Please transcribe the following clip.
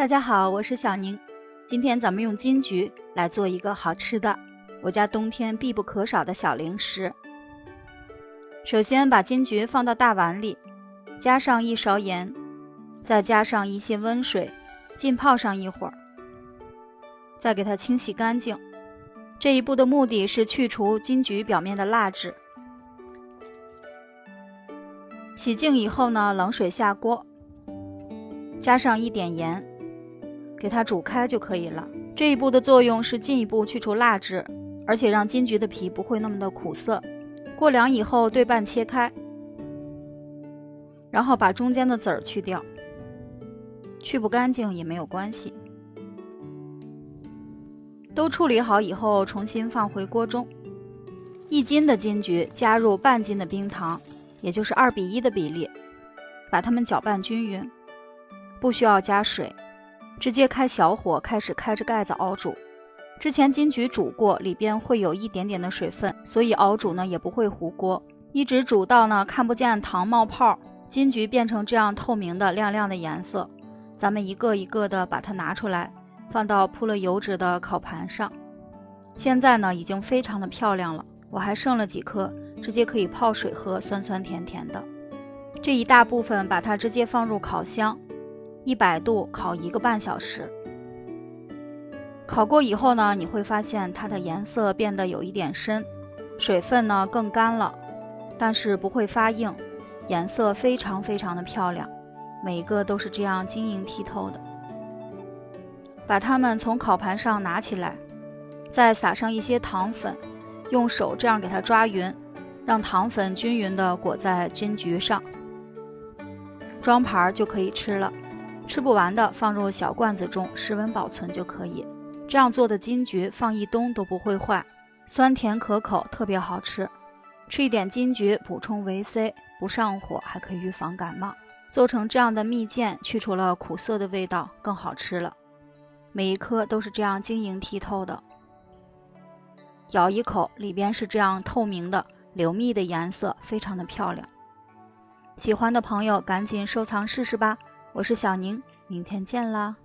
大家好，我是小宁。今天咱们用金桔来做一个好吃的，我家冬天必不可少的小零食。首先把金桔放到大碗里，加上1勺盐，再加上一些温水，浸泡上一会儿，再给它清洗干净。这一步的目的是去除金桔表面的蜡质。洗净以后呢，冷水下锅，加上一点盐，给它煮开就可以了。这一步的作用是进一步去除蜡质，而且让金桔的皮不会那么的苦涩。过凉以后对半切开，然后把中间的籽儿去掉，去不干净也没有关系。都处理好以后，重新放回锅中。1斤的金桔加入半斤的冰糖，也就是2:1的比例，把它们搅拌均匀，不需要加水，直接开小火开始开着盖子熬煮。之前金桔煮过，里边会有一点点的水分，所以熬煮呢也不会糊锅，一直煮到呢看不见糖冒泡，金桔变成这样透明的亮亮的颜色。咱们一个一个的把它拿出来，放到铺了油脂的烤盘上。现在呢已经非常的漂亮了，我还剩了几颗，直接可以泡水喝，酸酸甜甜的。这一大部分把它直接放入烤箱，100度烤1个半小时。烤过以后呢，你会发现它的颜色变得有一点深，水分呢更干了，但是不会发硬，颜色非常非常的漂亮，每一个都是这样晶莹剔透的。把它们从烤盘上拿起来，再撒上一些糖粉，用手这样给它抓匀，让糖粉均匀地裹在金桔上，装盘就可以吃了。吃不完的放入小罐子中，室温保存就可以。这样做的金桔放1冬都不会坏，酸甜可口，特别好吃。吃一点金桔补充维 C， 不上火，还可以预防感冒。做成这样的蜜饯，去除了苦涩的味道，更好吃了。每一颗都是这样晶莹剔透的，咬一口，里边是这样透明的柳蜜的颜色，非常的漂亮。喜欢的朋友赶紧收藏试试吧。我是小宁，明天见啦。